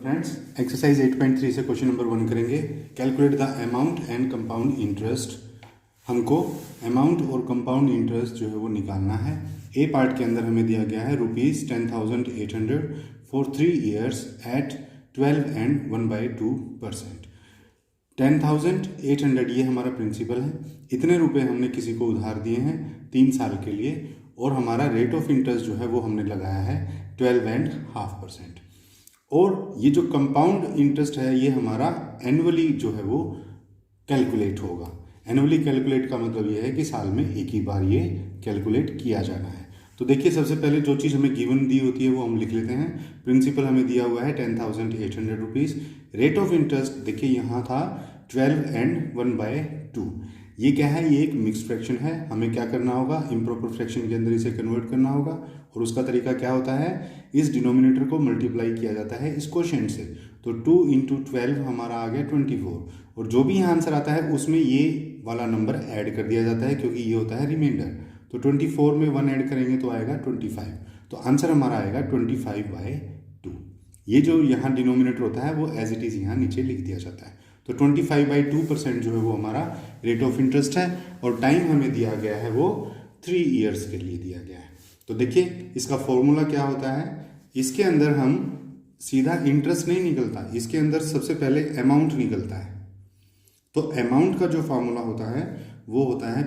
Friends, exercise 8.3 से question number 1 करेंगे। Calculate the amount and compound interest. हमको amount और कंपाउंड इंटरेस्ट जो है वो निकालना है। ए पार्ट के अंदर हमें दिया गया है ₹10,800 फॉर 3 ईयर्स एट 12 एंड 1/2%। 10,800 ये हमारा प्रिंसिपल है। इतने रुपए हमने किसी को उधार दिए हैं 3 साल के लिए, और हमारा रेट ऑफ इंटरेस्ट जो है वो हमने लगाया है 12.5%। और ये जो कंपाउंड इंटरेस्ट है ये हमारा एनुअली जो है वो कैलकुलेट होगा। एनुअली कैलकुलेट का मतलब ये है कि साल में एक ही बार ये कैलकुलेट किया जाना है। तो देखिए, सबसे पहले जो चीज़ हमें गिवन दी होती है वो हम लिख लेते हैं। प्रिंसिपल हमें दिया हुआ है 10,800 रुपीज़। रेट ऑफ इंटरेस्ट देखिए यहाँ था 12 एंड 1/2। ये क्या है? ये एक मिक्स फ्रैक्शन है। हमें क्या करना होगा? इम्प्रॉपर फ्रैक्शन के अंदर इसे कन्वर्ट करना होगा, और उसका तरीका क्या होता है? इस डिनोमिनेटर को मल्टीप्लाई किया जाता है इस क्वोशिएंट से। तो 2 × 12 हमारा आ गया 24, और जो भी यहाँ आंसर आता है उसमें ये वाला नंबर ऐड कर दिया जाता है, क्योंकि ये होता है रिमाइंडर। तो 24 में 1 ऐड करेंगे तो आएगा 25। तो आंसर हमारा आएगा 25/2। ये जो यहाँ डिनोमिनेटर होता है वो एज इट इज़ यहाँ नीचे लिख दिया जाता है। तो 25/2% जो है वो हमारा रेट ऑफ इंटरेस्ट है, और टाइम हमें दिया गया है वो 3 ईयर्स के लिए दिया गया है। तो देखिए, इसका फॉर्मूला क्या होता है? इसके अंदर हम सीधा इंटरेस्ट नहीं निकलता, इसके अंदर सबसे पहले अमाउंट निकलता है। तो अमाउंट का जो फॉर्मूला होता है वो होता है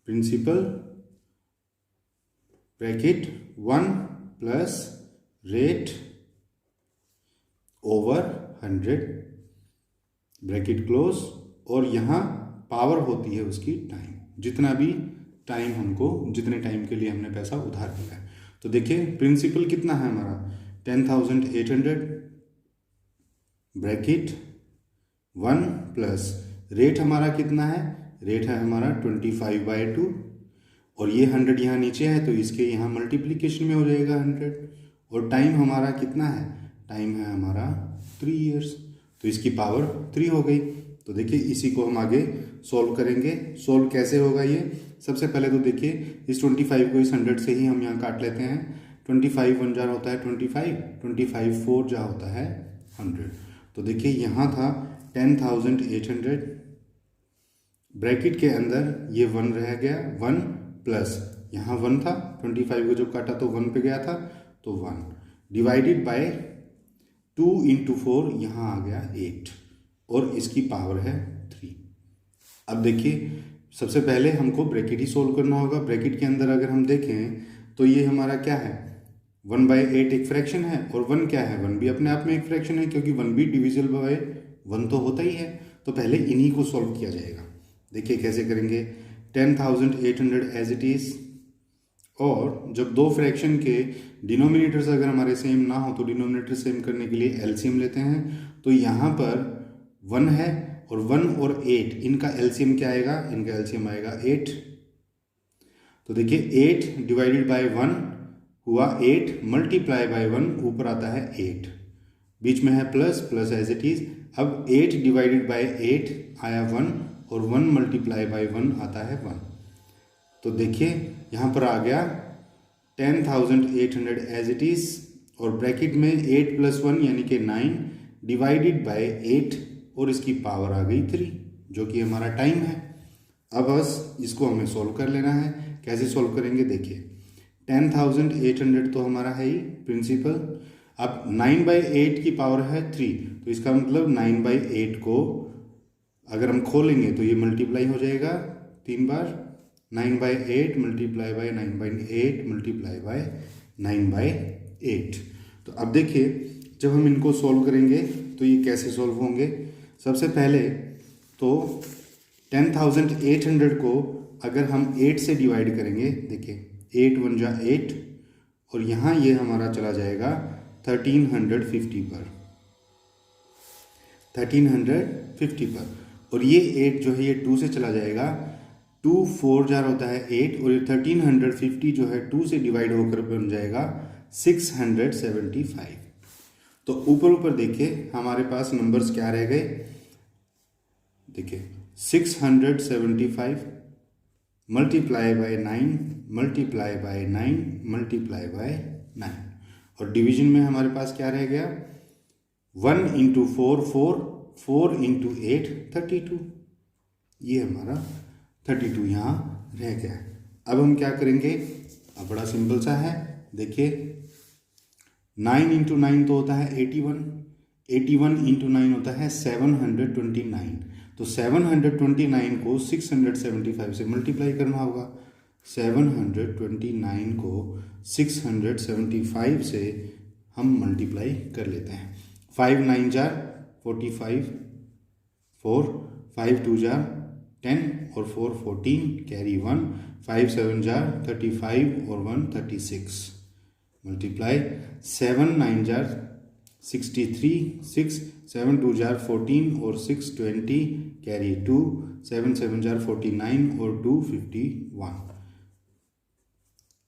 principal bracket 1 plus rate over 100 bracket close, और यहाँ पावर होती है उसकी टाइम। जितना भी टाइम हमको, जितने टाइम के लिए हमने पैसा उधार दिया है। तो देखिए, प्रिंसिपल कितना है हमारा 10,800 ब्रैकेट 1 प्लस रेट हमारा कितना है? रेट है हमारा 25/2, और ये 100 यहाँ नीचे है तो इसके यहाँ मल्टीप्लीकेशन में हो जाएगा 100। और टाइम हमारा कितना है? टाइम है हमारा 3 ईयर्स, तो इसकी पावर 3 हो गई। तो देखिए, इसी को हम आगे सॉल्व करेंगे। सॉल्व कैसे होगा ये? सबसे पहले तो देखिए, इस 25 को इस 100 से ही हम यहाँ काट लेते हैं। 25 1 जा होता है 25, 25 4 जा होता है 100। तो देखिए, यहाँ था 10,800 ब्रैकेट के अंदर ये 1 रह गया, 1 प्लस यहाँ 1 था, 25 को जब काटा तो 1 पे गया था, तो 1 डिवाइडेड बाय 2 × 4 यहाँ आ गया 8, और इसकी पावर है 3। अब देखिए, सबसे पहले हमको ब्रैकेट ही सोल्व करना होगा। ब्रैकेट के अंदर अगर हम देखें तो ये हमारा क्या है? 1/8 एक फ्रैक्शन है, और 1 क्या है? 1 भी अपने आप में एक फ्रैक्शन है, क्योंकि 1 भी डिविजिबल बाय 1 तो होता ही है। तो पहले इन्हीं को सॉल्व किया जाएगा। देखिए कैसे करेंगे। 10,800 एज इट इज़, और जब दो फ्रैक्शन के डिनोमिनेटर्स अगर हमारे सेम ना हो तो डिनोमिनेटर सेम करने के लिए एलसीएम लेते हैं। तो यहाँ पर 1 है, और 1 और 8 इनका एलसीएम क्या आएगा? इनका एलसीएम आएगा 8। तो देखिए, 8 डिवाइडेड बाय 1 हुआ 8, मल्टीप्लाई बाय 1 ऊपर आता है 8, बीच में है plus, plus as it is. अब 8 डिवाइडेड बाय 8 आया 1, और 1 मल्टीप्लाई बाय 1 आता है 1। तो देखिए, यहाँ पर आ गया 10,800 एज इट इज, और ब्रैकेट में 8 + 1 यानी कि 9 डिवाइडेड बाय 8, और इसकी पावर आ गई 3, जो कि हमारा टाइम है। अब बस इसको हमें सॉल्व कर लेना है। कैसे सॉल्व करेंगे? देखिए, 10,800 तो हमारा है ही प्रिंसिपल। अब 9/8 की पावर है 3, तो इसका मतलब 9/8 को अगर हम खोलेंगे तो ये मल्टीप्लाई हो जाएगा 3 बार। 9/8 मल्टीप्लाई बाय 9/8 मल्टीप्लाई बाय 9/8। तो अब देखिए, जब हम इनको सॉल्व करेंगे तो ये कैसे सॉल्व होंगे? सबसे पहले तो 10,800 को अगर हम 8 से डिवाइड करेंगे, देखिए 8 × 1 = 8, और यहाँ ये हमारा चला जाएगा 1350 पर, 1350 पर। और ये 8 जो है ये 2 से चला जाएगा, 2 4 जार होता है 8, और ये 1350 जो है 2 से डिवाइड होकर बन जाएगा 675। तो ऊपर ऊपर देखिए हमारे पास नंबर्स क्या रह गए? देखिए 675 multiply by 9 multiply by 9 multiply by 9, और डिवीजन में हमारे पास क्या रह गया, 1 इंटू 4 4, 4 इंटू 8 32, ये हमारा 32 यहाँ रह गया। अब हम क्या करेंगे, अब बड़ा सिंपल सा है, देखिए 9 इंटू 9 तो होता है 81, 81 इंटू 9 होता है 729, तो 729 को 675 से मल्टीप्लाई करना होगा। 729 को 675 से हम मल्टीप्लाई कर लेते हैं। 5 9 जार 45, 4 5 2 जार 10 और 4 14, कैरी 1, 5 7 जार 35 और 1 36, मल्टीप्लाई 7 9 जार 63, 6 7 2 जार 14 और 6 20, कैरी 2, 7 7 जार 49 और 2 51,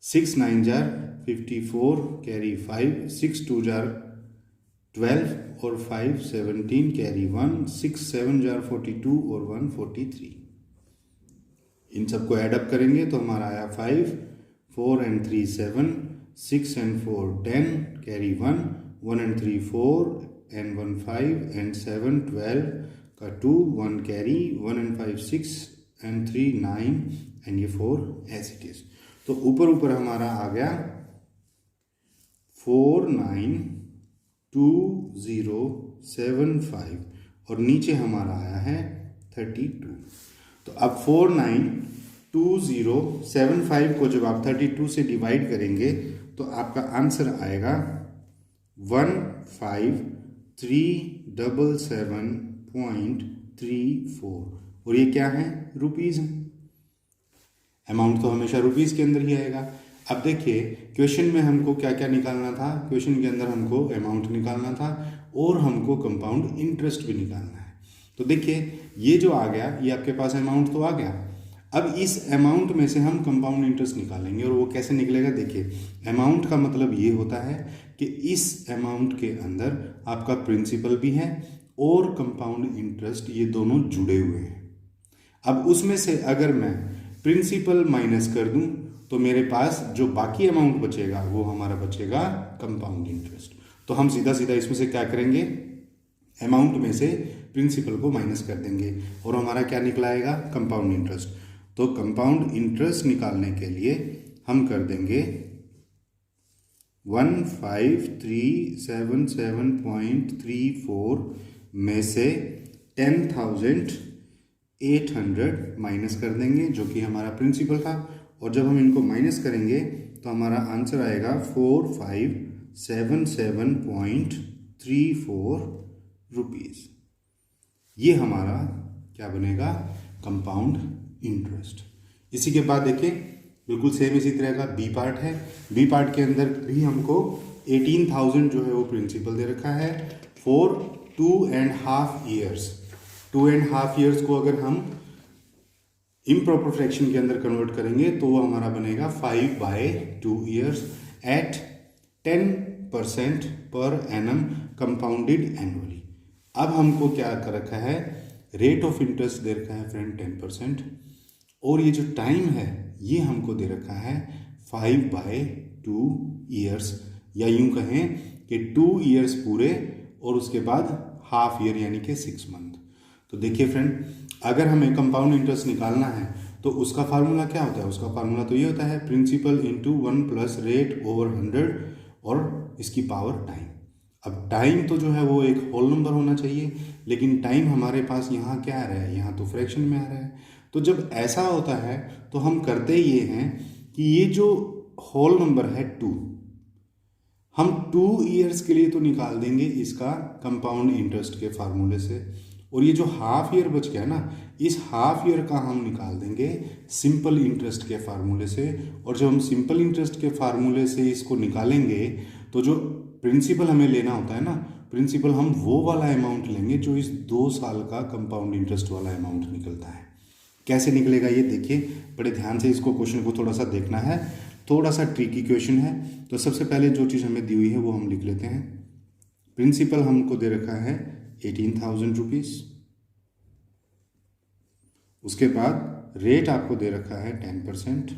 6 9 जार 54, कैरी 5, 6 2 जार 12 और 5 17, कैरी 1, 6 7 जार 42 और 1 43। इन सबको ऐडअप करेंगे तो हमारा आया 5, 4 and 3 7, 6 and 4 10, carry 1, 1 and 3 4 and 1 5 and 7 12 का 2, 1 कैरी, 1 and 5 6 and 3 9 and ये 4 as it is। तो ऊपर ऊपर हमारा आ गया 492075 और नीचे हमारा आया है 32। तो अब 492075 को जब आप 32 से डिवाइड करेंगे तो आपका आंसर आएगा 15377.34 और ये क्या है, रुपीज़। अमाउंट तो हमेशा रुपीज़ के अंदर ही आएगा। अब देखिए क्वेश्चन में हमको क्या क्या निकालना था, क्वेश्चन के अंदर हमको अमाउंट निकालना था और हमको कंपाउंड इंटरेस्ट भी निकालना है। तो देखिए ये जो आ गया, ये आपके पास अमाउंट तो आ गया। अब इस अमाउंट में से हम कंपाउंड इंटरेस्ट निकालेंगे और वो कैसे निकलेगा, देखिए अमाउंट का मतलब ये होता है कि इस अमाउंट के अंदर आपका प्रिंसिपल भी है और कंपाउंड इंटरेस्ट, ये दोनों जुड़े हुए हैं। अब उसमें से अगर मैं प्रिंसिपल माइनस कर दूं तो मेरे पास जो बाकी अमाउंट बचेगा वो हमारा बचेगा कंपाउंड इंटरेस्ट। तो हम सीधा सीधा इसमें से क्या करेंगे, अमाउंट में से प्रिंसिपल को माइनस कर देंगे और हमारा क्या निकलाएगा, कंपाउंड इंटरेस्ट। तो कंपाउंड इंटरेस्ट निकालने के लिए हम कर देंगे 15377.34 में से 10,800 माइनस कर देंगे जो कि हमारा प्रिंसिपल था, और जब हम इनको माइनस करेंगे तो हमारा आंसर आएगा 4577.34 रुपीज़। ये हमारा क्या बनेगा, कंपाउंड इंटरेस्ट। इसी के बाद देखिए बिल्कुल सेम इसी तरह का बी पार्ट है। बी पार्ट के अंदर भी हमको 18,000 जो है वो प्रिंसिपल दे रखा है फॉर 2.5 ईयर्स। 2.5 ईयर्स को अगर हम इम्प्रॉपर फ्रैक्शन के अंदर कन्वर्ट करेंगे तो वो हमारा बनेगा 5/2 years eight 10% per annum compounded annually. अब हमको क्या कर रखा है, रेट ऑफ इंटरेस्ट दे रखा है फ्रेंड 10%, और ये जो टाइम है ये हमको दे रखा है 5/2 ईयर्स, या यूं कहें कि 2 ईयर्स पूरे और उसके बाद हाफ ईयर यानी कि 6 मंथ। तो देखिए फ्रेंड, अगर हमें कंपाउंड इंटरेस्ट निकालना है तो उसका फार्मूला क्या होता है, उसका फार्मूला तो ये होता है principal into 1 plus rate over 100 और इसकी पावर टाइम। अब टाइम तो जो है वो एक होल नंबर होना चाहिए, लेकिन टाइम हमारे पास यहाँ क्या आ रहा है, यहाँ तो फ्रैक्शन में आ रहा है। तो जब ऐसा होता है तो हम करते ये हैं कि ये जो होल नंबर है 2, हम 2 ईयर्स के लिए तो निकाल देंगे इसका कंपाउंड इंटरेस्ट के फार्मूले से, और ये जो हाफ ईयर बच गया ना, इस हाफ ईयर का हम निकाल देंगे सिंपल इंटरेस्ट के फार्मूले से। और जब हम सिंपल इंटरेस्ट के फार्मूले से इसको निकालेंगे तो जो प्रिंसिपल हमें लेना होता है ना, प्रिंसिपल हम वो वाला अमाउंट लेंगे जो इस 2 साल का कंपाउंड इंटरेस्ट वाला अमाउंट निकलता है। कैसे निकलेगा ये देखिए, बड़े ध्यान से इसको क्वेश्चन को थोड़ा सा देखना है, थोड़ा सा ट्रिकी क्वेश्चन है। तो सबसे पहले जो चीज़ हमें दी हुई है वो हम लिख लेते हैं। प्रिंसिपल हमको दे रखा है 18,000 रुपीज़, उसके बाद रेट आपको दे रखा है 10%,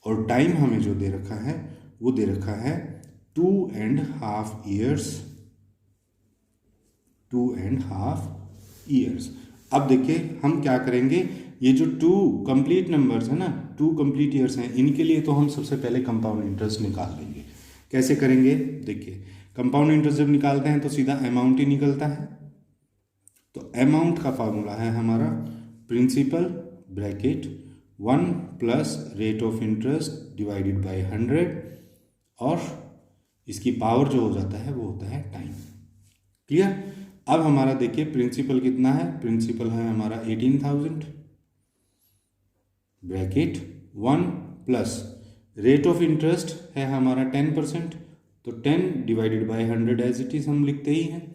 और टाइम हमें जो दे रखा है वो दे रखा है 2.5 ईयर्स, 2.5 ईयर्स। अब देखिए हम क्या करेंगे, ये जो 2 कंप्लीट नंबर्स है ना, 2 कंप्लीट ईयर्स हैं, इनके लिए तो हम सबसे पहले कंपाउंड इंटरेस्ट निकाल लेंगे। कैसे करेंगे, देखिए कंपाउंड इंटरेस्ट जब निकालते हैं तो सीधा अमाउंट ही निकलता है। तो अमाउंट का फार्मूला है हमारा principal bracket 1 plus rate of interest divided by 100, और इसकी पावर जो हो जाता है वो होता है टाइम। क्लियर। अब हमारा देखिए प्रिंसिपल कितना है, प्रिंसिपल है हमारा 18,000 bracket 1 plus rate of interest है हमारा 10%, तो 10 divided by 100 as it is हम लिखते ही हैं।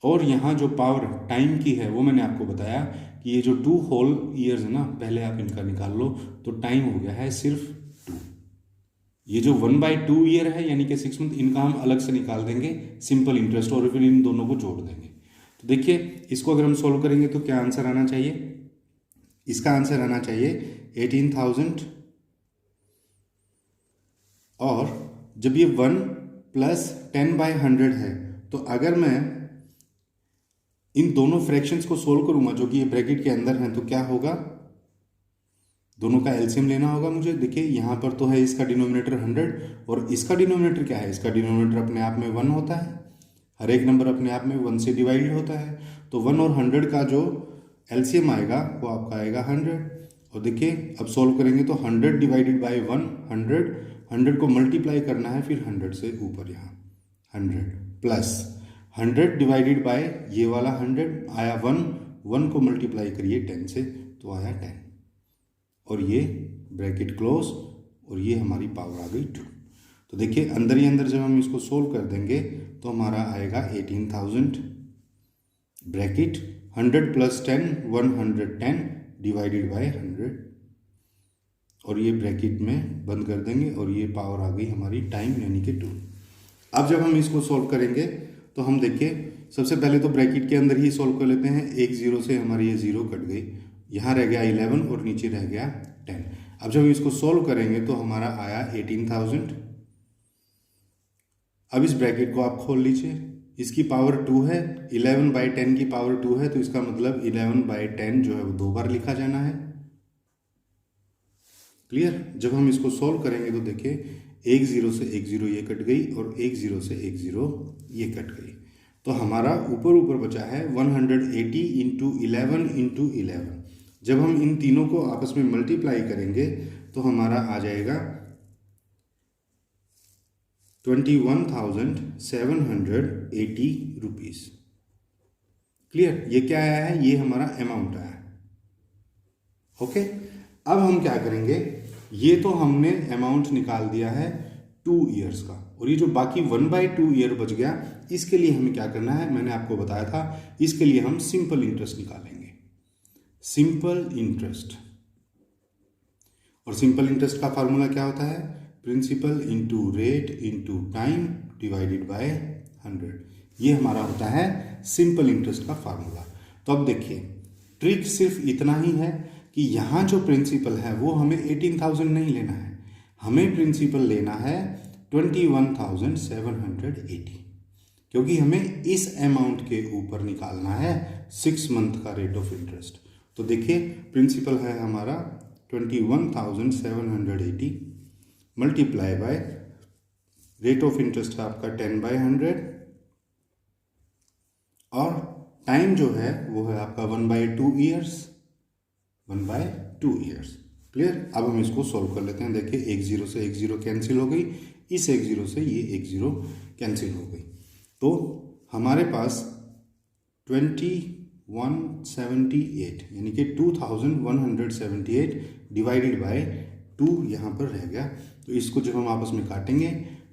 और यहाँ जो पावर टाइम की है वो मैंने आपको बताया कि ये जो 2 होल ईयर्स है ना, पहले आप इनका निकाल लो, तो टाइम हो गया है सिर्फ 2। ये जो 1/2 ईयर है यानी कि 6 मंथ, इनका हम अलग से निकाल देंगे सिंपल इंटरेस्ट, और फिर इन दोनों को जोड़ देंगे। तो देखिए इसको अगर हम सॉल्व करेंगे तो क्या आंसर आना चाहिए, इसका आंसर आना चाहिए 18,000, और जब ये 1 प्लस 10/100 है, तो अगर मैं इन दोनों फ्रैक्शंस को सोल्व करूंगा जो कि ये ब्रैकेट के अंदर हैं, तो क्या होगा, दोनों का एलसीएम लेना होगा मुझे। देखिए यहाँ पर तो है इसका डिनोमिनेटर 100 और इसका डिनोमिनेटर क्या है, इसका डिनोमिनेटर अपने आप में 1 होता है, हर एक नंबर अपने आप में 1 से डिवाइड होता है। तो 1 और 100 का जो एलसीएम आएगा वो आपका आएगा 100। और देखिए अब सॉल्व करेंगे तो 100 डिवाइडेड बाय 1 100 को मल्टीप्लाई करना है फिर 100 से ऊपर, यहाँ 100 प्लस 100 डिवाइडेड बाय ये वाला 100 आया 1 को मल्टीप्लाई करिए 10 से तो आया 10, और ये ब्रैकेट क्लोज, और ये हमारी पावर आ गई 2। तो देखिए अंदर ही अंदर जब हम इसको सोल्व कर देंगे तो हमारा आएगा 18,000 ब्रैकेट 100 प्लस 10 110 डिवाइडेड बाय 100, और ये ब्रैकेट में बंद कर देंगे, और ये पावर आ गई हमारी टाइम यानी कि 2। अब जब हम इसको सॉल्व करेंगे तो हम देखिए सबसे पहले तो ब्रैकेट के अंदर ही सॉल्व कर लेते हैं। एक 0 से हमारी ये 0 कट गई, यहाँ रह गया 11 और नीचे रह गया 10। अब जब हम इसको सॉल्व करेंगे तो हमारा आया 18,000। अब इस ब्रैकेट को आप खोल लीजिए, इसकी पावर 2 है, 11/10 की पावर 2 है, तो इसका मतलब 11/10 जो है वो 2 बार लिखा जाना है। क्लियर। जब हम इसको सॉल्व करेंगे तो देखिए एक 0 से एक 0 ये कट गई, और एक 0 से एक 0 ये कट गई, तो हमारा ऊपर बचा है 180 इंटू 11। जब हम इन तीनों को आपस में मल्टीप्लाई करेंगे तो हमारा आ जाएगा 21,780 रुपीज़। क्लियर। ये क्या आया है, ये हमारा अमाउंट आया है। ओके। अब हम क्या करेंगे, ये तो हमने अमाउंट निकाल दिया है 2 ईयर्स का, और ये जो बाकी 1/2 ईयर बच गया, इसके लिए हमें क्या करना है, मैंने आपको बताया था, इसके लिए हम सिंपल इंटरेस्ट निकालेंगे, सिंपल इंटरेस्ट। और सिंपल इंटरेस्ट का फार्मूला क्या होता है, principal into rate into time divided by 100। ये हमारा होता है सिंपल इंटरेस्ट का फार्मूला। तो अब देखिए ट्रिक सिर्फ इतना ही है कि यहाँ जो प्रिंसिपल है वो हमें 18,000 नहीं लेना है, हमें प्रिंसिपल लेना है 21,780, क्योंकि हमें इस अमाउंट के ऊपर निकालना है 6 मंथ का रेट ऑफ इंटरेस्ट। तो देखिए प्रिंसिपल है हमारा 21,780 multiply by rate of interest है आपका 10/100, और टाइम जो है वो है आपका 1/2 ईयर्स, 1/2 ईयर्स। क्लियर। अब हम इसको सॉल्व कर लेते हैं। देखिए एक 0 से एक 0 कैंसिल हो गई, इस एक 0 से ये एक 0 कैंसिल हो गई, तो हमारे पास 2178 यानी कि 2178 डिवाइडेड बाय 2 यहाँ पर रह गया। तो इसको जब हम आपस में काटेंगे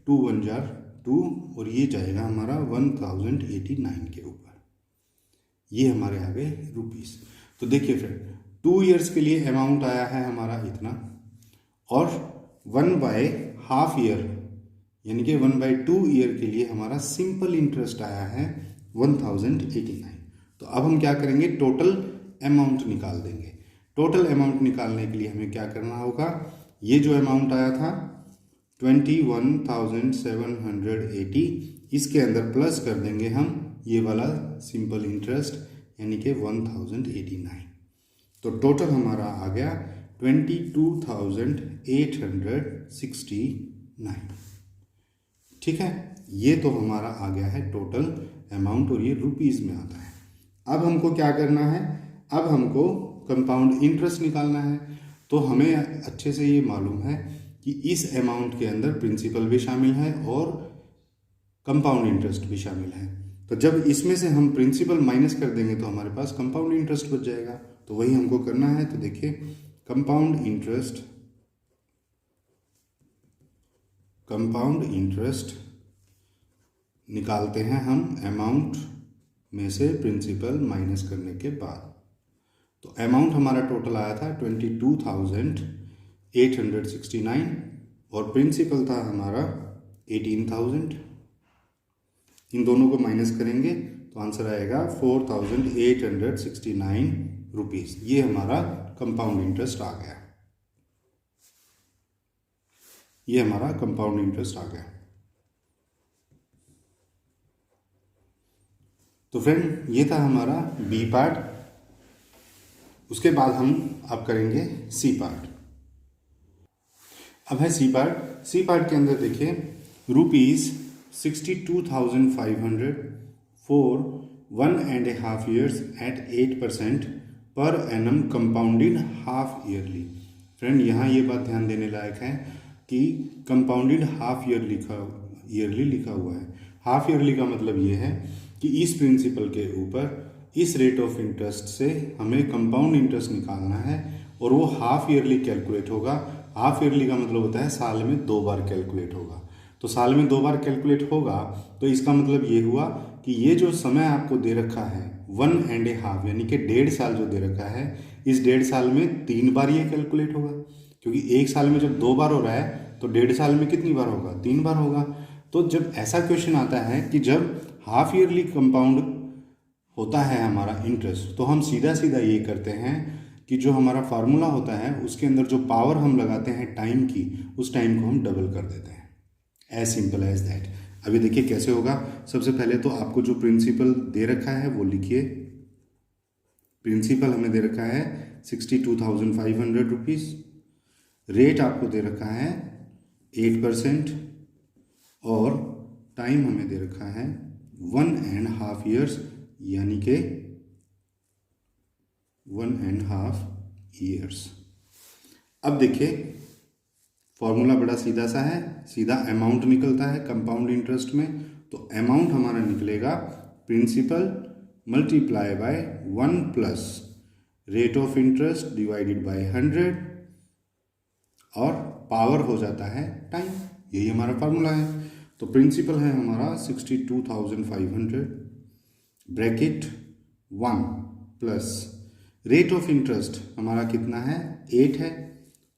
2 1 जार 2, और ये जाएगा हमारा 1089 के ऊपर, ये हमारे आ गए रुपीस। तो देखिए फ्रेंड 2 ईयर्स के लिए अमाउंट आया है हमारा इतना, और 1/2 ईयर यानी कि 1/2 ईयर के लिए हमारा सिंपल इंटरेस्ट आया है 1089। तो अब हम क्या करेंगे, टोटल अमाउंट निकाल देंगे। टोटल अमाउंट निकालने के लिए हमें क्या करना होगा, ये जो अमाउंट आया था 21,780, इसके अंदर प्लस कर देंगे हम ये वाला सिंपल इंटरेस्ट यानी कि 1089। तो टोटल हमारा आ गया 22,869। ठीक है, ये तो हमारा आ गया है टोटल अमाउंट और ये रुपीज़ में आता है। अब हमको क्या करना है, अब हमको कंपाउंड इंटरेस्ट निकालना है। तो हमें अच्छे से ये मालूम है कि इस अमाउंट के अंदर प्रिंसिपल भी शामिल है और कंपाउंड इंटरेस्ट भी शामिल है। तो जब इसमें से हम प्रिंसिपल माइनस कर देंगे तो हमारे पास कंपाउंड इंटरेस्ट बच जाएगा। तो वही हमको करना है। तो देखिए कंपाउंड इंटरेस्ट निकालते हैं हम अमाउंट में से प्रिंसिपल माइनस करने के बाद। तो अमाउंट हमारा टोटल आया था 22,869 और प्रिंसिपल था हमारा 18,000। इन दोनों को माइनस करेंगे तो आंसर आएगा 4,869 रुपीज़। ये हमारा कंपाउंड इंटरेस्ट आ गया। ये हमारा कंपाउंड इंटरेस्ट आ गया। तो फ्रेंड ये था हमारा बी पार्ट। उसके बाद हम अब करेंगे सी पार्ट। अब है सी पार्ट। सी पार्ट के अंदर देखिए ₹62,500 for 1.5 years at 8% per annum compounded half yearly. Friend यहाँ ये बात ध्यान देने लायक है कि कंपाउंडेड हाफ ईयरली लिखा हुआ है। हाफ ईयरली का मतलब ये है कि इस प्रिंसिपल के ऊपर इस रेट ऑफ इंटरेस्ट से हमें कंपाउंड इंटरेस्ट निकालना है और वो हाफ ईयरली कैलकुलेट होगा। हाफ ईयरली का मतलब होता है साल में 2 बार कैलकुलेट होगा। तो साल में 2 बार कैलकुलेट होगा तो इसका मतलब ये हुआ कि ये जो समय आपको दे रखा है 1.5 यानी कि 1.5 साल जो दे रखा है, इस 1.5 साल में 3 बार ये कैलकुलेट होगा। क्योंकि एक साल में जब 2 बार हो रहा है तो 1.5 साल में कितनी बार होगा, 3 बार होगा। तो जब ऐसा क्वेश्चन आता है कि जब हाफ ईयरली कंपाउंड होता है हमारा इंटरेस्ट, तो हम सीधा सीधा ये करते हैं कि जो हमारा फार्मूला होता है उसके अंदर जो पावर हम लगाते हैं टाइम की, उस टाइम को हम डबल कर देते हैं। As simple as that. अभी देखिए कैसे होगा। सबसे पहले तो आपको जो प्रिंसिपल दे रखा है वो लिखिए। प्रिंसिपल हमें दे रखा है 62,500 रुपीज़। रेट आपको दे रखा है 8% और टाइम हमें दे रखा है 1.5 years यानी कि 1.5 years। अब देखिए फॉर्मूला बड़ा सीधा सा है, सीधा अमाउंट निकलता है कंपाउंड इंटरेस्ट में। तो अमाउंट हमारा निकलेगा principal multiply by 1 plus rate of interest divided by 100 और पावर हो जाता है टाइम। यही हमारा फार्मूला है। तो प्रिंसिपल है हमारा 62,500 bracket 1 plus rate of interest हमारा कितना है 8 है।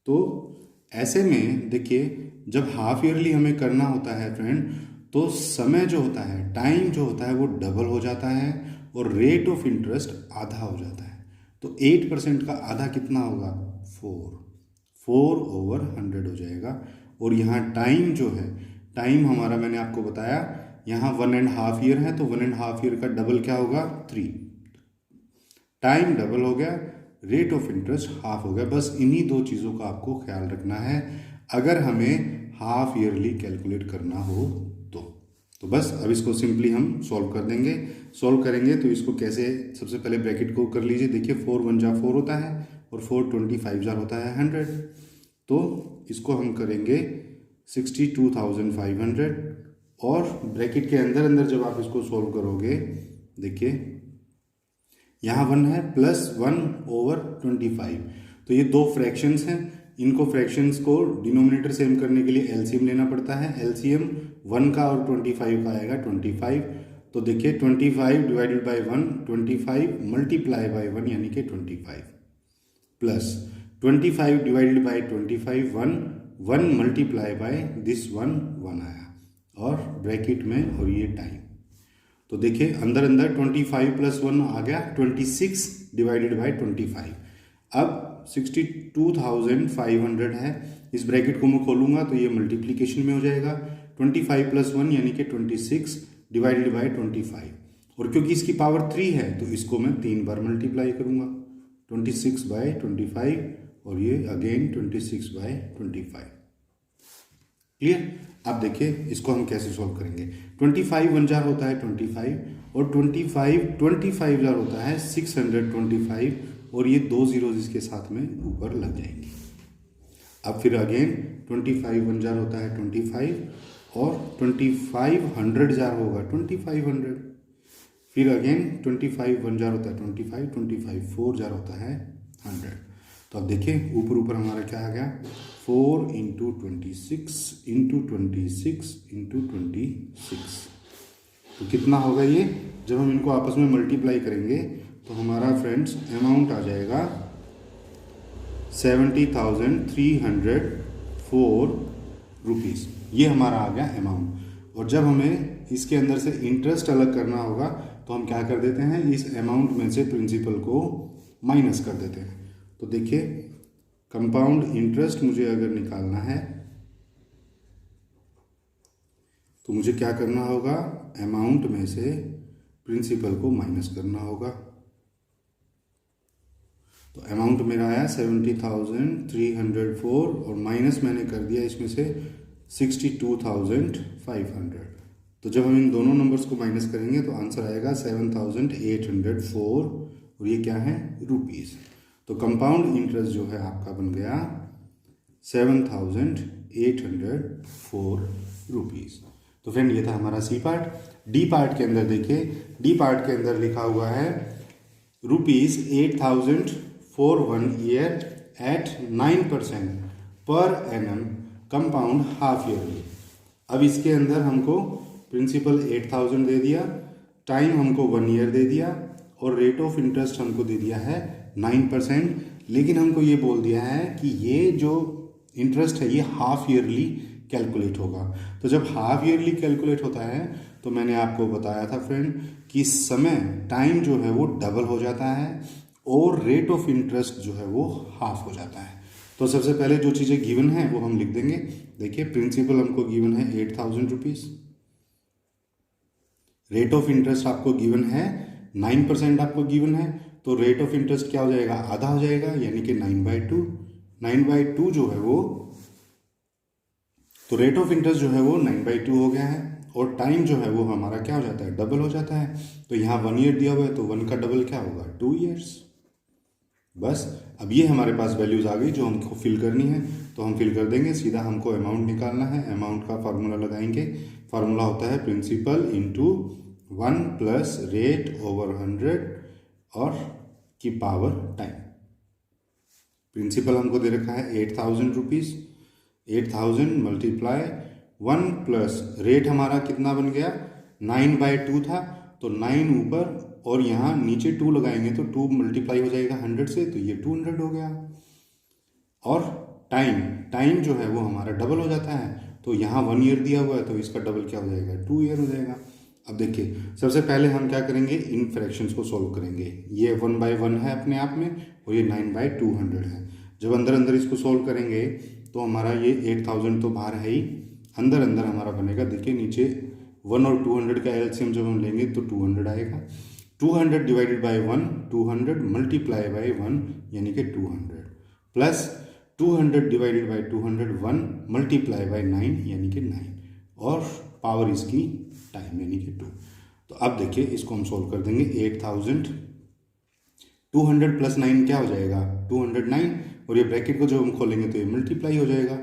तो ऐसे में देखिए जब हाफ ईयरली हमें करना होता है फ्रेंड, तो समय जो होता है, टाइम जो होता है वो डबल हो जाता है और रेट ऑफ इंटरेस्ट आधा हो जाता है। तो 8% का आधा कितना होगा 4/100 हो जाएगा। और यहाँ टाइम जो है, टाइम हमारा मैंने आपको बताया यहाँ 1.5 year है, तो 1.5 year का डबल क्या होगा 3। टाइम डबल हो गया, रेट ऑफ इंटरेस्ट हाफ हो गया। बस इन्हीं 2 चीज़ों का आपको ख्याल रखना है अगर हमें हाफ ईयरली कैलकुलेट करना हो तो बस अब इसको सिंपली हम सॉल्व कर देंगे। सॉल्व करेंगे तो इसको कैसे, सबसे पहले ब्रैकेट को कर लीजिए। देखिए 4 1 जा 4 होता है और 4 25 जा होता है 100। तो इसको हम करेंगे 62,500 और ब्रैकेट के अंदर अंदर जब आप इसको सॉल्व करोगे, देखिए यहाँ 1 है प्लस 1/25। तो ये 2 फ्रैक्शंस हैं, इनको फ्रैक्शंस को डिनोमिनेटर सेम करने के लिए एलसीएम लेना पड़ता है। एलसीएम 1 का और 25 का आएगा 25। तो देखिए 25 डिवाइडेड बाय 1 25 मल्टीप्लाई बाय 1 यानी कि 25 plus 25 divided by 25 1 multiply by this 1 आया और ब्रैकेट में और ये टाइम। तो देखिए अंदर अंदर 25 प्लस 1 आ गया 26 डिवाइडेड बाय 25। अब 62,500 है, इस ब्रैकेट को मैं खोलूँगा तो ये मल्टीप्लीकेशन में हो जाएगा 25 + 1 यानी कि 26 डिवाइडेड बाय 25। और क्योंकि इसकी पावर 3 है तो इसको मैं 3 बार मल्टीप्लाई करूँगा 26/25 और ये अगेन 26/25। क्लियर। अब देखिए इसको हम कैसे सॉल्व करेंगे। 25 1 जार होता है 25 और 25 जार होता है 625 और ये 2 जीरोज इसके साथ में ऊपर लग जाएंगे। अब फिर अगेन 25 1 जार होता है 25 और 25 100 जार होगा 2500। फिर अगेन 25 1 जार होता है 25 4 जार होता है 100। तो अब देखिए ऊपर ऊपर हमारा क्या आ गया 4 × 26 × 26 × 26। तो कितना होगा ये, जब हम इनको आपस में मल्टीप्लाई करेंगे तो हमारा फ्रेंड्स अमाउंट आ जाएगा 70,304 रुपीज़। ये हमारा आ गया अमाउंट। और जब हमें इसके अंदर से इंटरेस्ट अलग करना होगा तो हम क्या कर देते हैं, इस अमाउंट में से प्रिंसिपल को माइनस कर देते हैं। तो देखिए कंपाउंड इंटरेस्ट मुझे अगर निकालना है तो मुझे क्या करना होगा, अमाउंट में से प्रिंसिपल को माइनस करना होगा। तो अमाउंट मेरा आया 70,304 और माइनस मैंने कर दिया इसमें से 62,500। तो जब हम इन दोनों नंबर्स को माइनस करेंगे तो आंसर आएगा 7,804 और ये क्या है रुपीज़। तो कंपाउंड इंटरेस्ट जो है आपका बन गया 7,804 रुपीज़। तो फ्रेंड ये था हमारा सी पार्ट। डी पार्ट के अंदर देखिए, डी पार्ट के अंदर लिखा हुआ है ₹8,000 for 1 year at 9% per annum compound half yearly. अब इसके अंदर हमको प्रिंसिपल 8,000 दे दिया, टाइम हमको 1 ईयर दे दिया और रेट ऑफ इंटरेस्ट हमको दे दिया है 9%। लेकिन हमको ये बोल दिया है कि ये जो इंटरेस्ट है ये हाफ ईयरली कैलकुलेट होगा। तो जब हाफ ईयरली कैलकुलेट होता है तो मैंने आपको बताया था फ्रेंड कि समय टाइम जो है वो डबल हो जाता है और रेट ऑफ इंटरेस्ट जो है वो हाफ हो जाता है। तो सबसे पहले जो चीज़ें गिवन है वो हम लिख देंगे। देखिए प्रिंसिपल हमको गिवन है 8,000 रुपीज़, रेट ऑफ इंटरेस्ट आपको गिवन है 9% आपको गिवन है, तो रेट ऑफ इंटरेस्ट क्या हो जाएगा, आधा हो जाएगा यानी कि 9/2। 9/2 जो है वो, तो रेट ऑफ इंटरेस्ट जो है वो 9/2 हो गया है और टाइम जो है वो हमारा क्या हो जाता है, डबल हो जाता है। तो यहाँ 1 ईयर दिया हुआ है तो 1 का डबल क्या होगा, 2 ईयर्स। बस अब ये हमारे पास वैल्यूज़ आ गई जो हमको फिल करनी है, तो हम फिल कर देंगे। सीधा हमको अमाउंट निकालना है, अमाउंट का फार्मूला लगाएंगे। फार्मूला होता है principal into 1 plus rate over 100 और की पावर टाइम। प्रिंसिपल हमको दे रखा है 8,000 रुपीज़, 8,000 मल्टीप्लाई 1 प्लस रेट हमारा कितना बन गया 9/2 था, तो 9 ऊपर और यहाँ नीचे 2 लगाएंगे तो 2 मल्टीप्लाई हो जाएगा 100 से, तो ये 200 हो गया। और टाइम जो है वो हमारा डबल हो जाता है, तो यहाँ 1 ईयर दिया हुआ है तो इसका डबल क्या हो जाएगा, 2 ईयर हो जाएगा। अब देखिए सबसे पहले हम क्या करेंगे, इन फ्रैक्शंस को सॉल्व करेंगे। ये 1/1 है अपने आप में और ये 9/200 है। जब अंदर अंदर इसको सॉल्व करेंगे तो हमारा ये 8,000 तो बाहर है ही, अंदर अंदर हमारा बनेगा। देखिए नीचे 1 और 200 का एलसीएम जब हम लेंगे तो 200 आएगा। 200 डिवाइडेड बाई 1 200 मल्टीप्लाई बाई 1 यानी कि 200 plus 200 divided by 200 1 multiply by 9 यानी कि 9 और पावर इसकी टाइम यानी कि 2। तो अब देखिए इसको हम सोल्व कर देंगे। 8,000 200 प्लस 9 क्या हो जाएगा, 209 और ये ब्रैकेट को जब हम खोलेंगे तो ये मल्टीप्लाई हो जाएगा,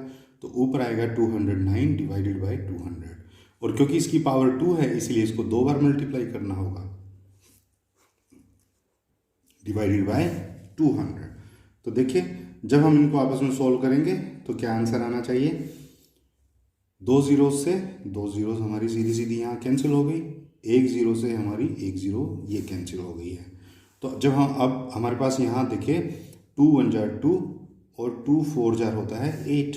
तो ऊपर आएगा 209 डिवाइडेड बाई 200 और क्योंकि इसकी पावर 2 है इसलिए इसको 2 बार मल्टीप्लाई करना होगा डिवाइडेड बाय 200। तो देखिए जब हम इनको आपस में सॉल्व करेंगे तो क्या आंसर आना चाहिए, 2 जीरो से 2 जीरो हमारी सीधी सीधी यहाँ कैंसिल हो गई, 1 जीरो से हमारी 1 जीरो ये कैंसिल हो गई है। तो जब हम अब हमारे पास यहाँ देखिए 2 1 जार 2 और 2 4 जार होता है 8,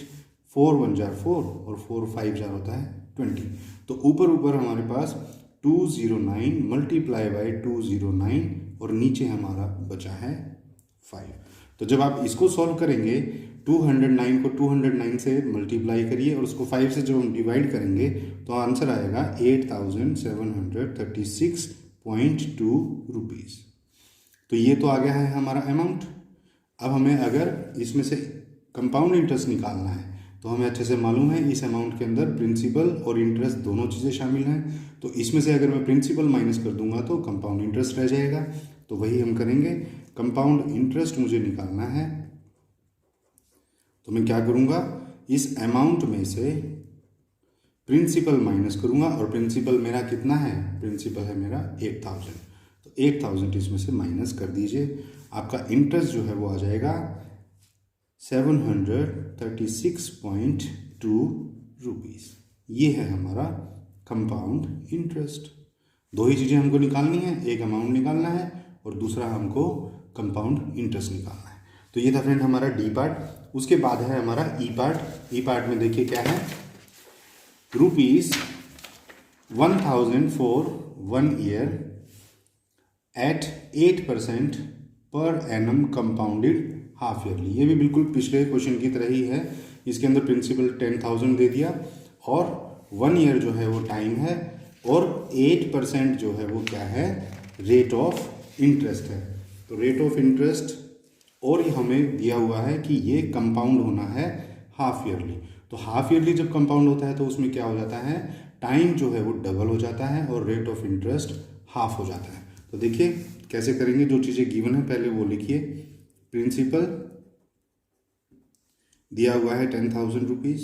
4 1 जार 4 और 4 5 जार होता है 20। तो ऊपर ऊपर हमारे पास 209 मल्टीप्लाई बाई 209 और नीचे हमारा बचा है 5। तो जब आप इसको सॉल्व करेंगे 209 को 209 से मल्टीप्लाई करिए और उसको 5 से जब हम डिवाइड करेंगे तो आंसर आएगा 8736.2 रुपीज़। तो ये तो आ गया है हमारा अमाउंट। अब हमें अगर इसमें से कंपाउंड इंटरेस्ट निकालना है तो हमें अच्छे से मालूम है इस अमाउंट के अंदर प्रिंसिपल और इंटरेस्ट दोनों चीज़ें शामिल हैं। तो इसमें से अगर मैं प्रिंसिपल माइनस कर दूंगा तो कंपाउंड इंटरेस्ट रह जाएगा। तो वही हम करेंगे, कंपाउंड इंटरेस्ट मुझे निकालना है। तो मैं क्या करूँगा, इस अमाउंट में से प्रिंसिपल माइनस करूँगा और प्रिंसिपल मेरा कितना है, प्रिंसिपल है मेरा 8000। तो 8000 इसमें से माइनस कर दीजिए, आपका इंटरेस्ट जो है वो आ जाएगा 736.2 रुपीज़। ये है हमारा कंपाउंड इंटरेस्ट। दो ही चीज़ें हमको निकालनी है, एक अमाउंट निकालना है और दूसरा हमको कंपाउंड इंटरेस्ट निकालना है। तो ये था फ्रेंड हमारा डी पार्ट। उसके बाद है हमारा ई पार्ट। ई पार्ट में देखिए क्या है, ₹1000 for 1 year eight 8% per annum compounded half yearly. ये भी बिल्कुल पिछले क्वेश्चन की तरह ही है। इसके अंदर प्रिंसिपल 10,000 दे दिया और 1 ईयर जो है वो टाइम है और 8% जो है वो क्या है, रेट ऑफ इंटरेस्ट है। तो रेट ऑफ इंटरेस्ट और हमें दिया हुआ है कि ये कंपाउंड होना है हाफ ईयरली। तो हाफ ईयरली जब कंपाउंड होता है तो उसमें क्या हो जाता है, टाइम जो है वो डबल हो जाता है और रेट ऑफ इंटरेस्ट हाफ हो जाता है। तो देखिए कैसे करेंगे, जो चीज़ें गिवन है पहले वो लिखिए। प्रिंसिपल दिया हुआ है 10,000 रुपीज़,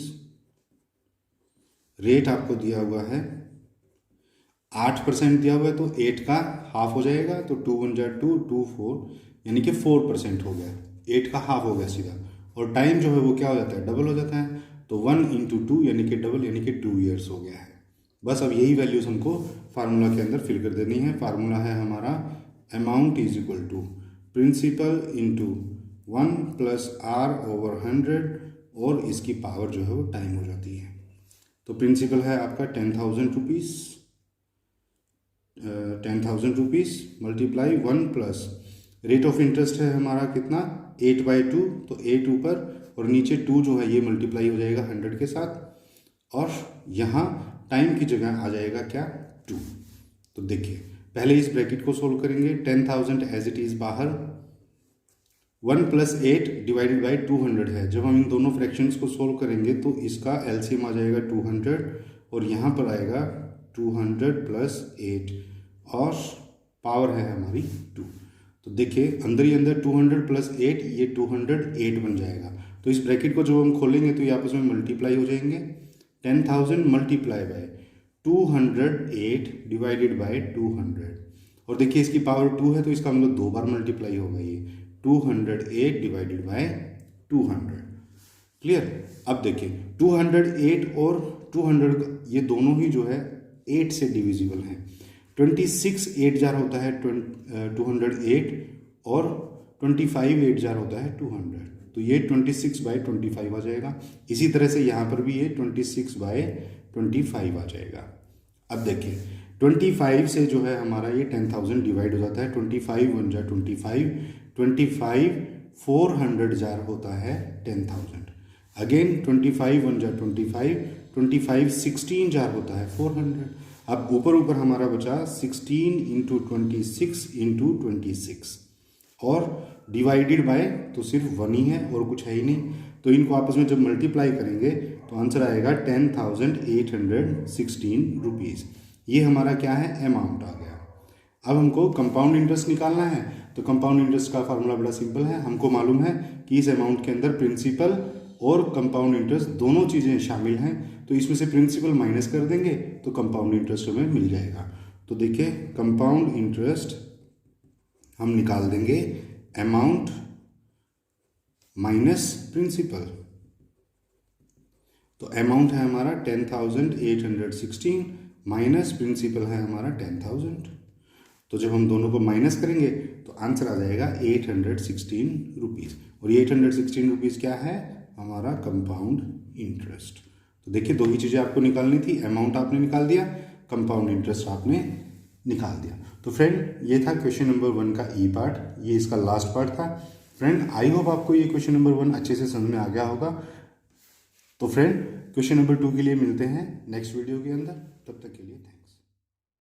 रेट आपको दिया हुआ है 8% दिया हुआ है तो 8 का हाफ हो जाएगा, तो 2 1 जा 2 2 4 यानी कि 4% हो गया, 8 का हाफ हो गया सीधा। और टाइम जो है वो क्या हो जाता है, डबल हो जाता है। तो 1 × 2 यानी कि डबल यानी कि 2 ईयर्स हो गया है। बस अब यही वैल्यूज हमको फार्मूला के अंदर फिल कर देनी है। फार्मूला है हमारा amount is equal to principal into 1 + R/100 और इसकी पावर जो है वो टाइम हो जाती है। तो प्रिंसिपल है आपका 10,000 rupees, 10,000 rupees multiply 1 plus rate of interest है हमारा कितना 8/2, तो 8 ऊपर और नीचे 2 जो है ये मल्टीप्लाई हो जाएगा 100 के साथ और यहाँ टाइम की जगह आ जाएगा क्या 2। तो देखिए पहले इस ब्रैकेट को सोल्व करेंगे, 10,000 एज इट इज़ बाहर, 1 + 8 डिवाइडेड बाई 200 है। जब हम इन दोनों फ्रैक्शंस को सोल्व करेंगे तो इसका एलसीएम आ जाएगा 200 और यहाँ पर आएगा 200 + 8 और पावर है हमारी 2। तो देखिए अंदर ही अंदर 200 + 8 ये 208 बन जाएगा। तो इस ब्रैकेट को जब हम खोलेंगे तो ये आपस में मल्टीप्लाई हो जाएंगे। 10,000 मल्टीप्लाई बाय 208 डिवाइडेड बाय 200 और देखिए इसकी पावर 2 है तो इसका मतलब 2 बार मल्टीप्लाई होगा ये 208 डिवाइडेड बाय 200। क्लियर। अब देखिए 208 और 200 ये दोनों ही जो है 8 से डिविजिबल हैं। 26 8 जार होता है 208 और 25 8 जार होता है 200, तो ये 26/25 आ जाएगा। इसी तरह से यहाँ पर भी ये 26/25 आ जाएगा। अब देखिए 25 से जो है हमारा ये 10,000 डिवाइड हो जाता है, 25 1 जा 25, 25 400 जार होता है 10,000। अगेन 25 1 जा 25, 25 16 जार होता है 400। अब ऊपर हमारा बचा 16 × 26 × 26 और डिवाइडेड बाय तो सिर्फ 1 ही है और कुछ है ही नहीं। तो इनको आपस में जब मल्टीप्लाई करेंगे तो आंसर आएगा 10,816 रुपीज़। ये हमारा क्या है, अमाउंट आ गया। अब हमको कंपाउंड इंटरेस्ट निकालना है। तो कंपाउंड इंटरेस्ट का फार्मूला बड़ा सिंपल है। हमको मालूम है कि इस अमाउंट के अंदर प्रिंसिपल और कंपाउंड इंटरेस्ट दोनों चीज़ें शामिल हैं। तो इसमें से प्रिंसिपल माइनस कर देंगे तो कंपाउंड इंटरेस्ट हमें मिल जाएगा। तो देखिए कंपाउंड इंटरेस्ट हम निकाल देंगे अमाउंट माइनस प्रिंसिपल। तो अमाउंट है हमारा 10,816 माइनस प्रिंसिपल है हमारा 10,000। तो जब हम दोनों को माइनस करेंगे तो आंसर आ जाएगा 816 रुपीज़। और ये 816 रुपीज़ क्या है, हमारा कंपाउंड इंटरेस्ट। तो देखिए दो ही चीज़ें आपको निकालनी थी, अमाउंट आपने निकाल दिया, कंपाउंड इंटरेस्ट आपने निकाल दिया। तो फ्रेंड ये था क्वेश्चन नंबर 1 का ई पार्ट, ये इसका लास्ट पार्ट था। फ्रेंड आई होप आपको ये क्वेश्चन नंबर 1 अच्छे से समझ में आ गया होगा। तो फ्रेंड क्वेश्चन नंबर 2 के लिए मिलते हैं नेक्स्ट वीडियो के अंदर, तब तक के लिए थैंक यू।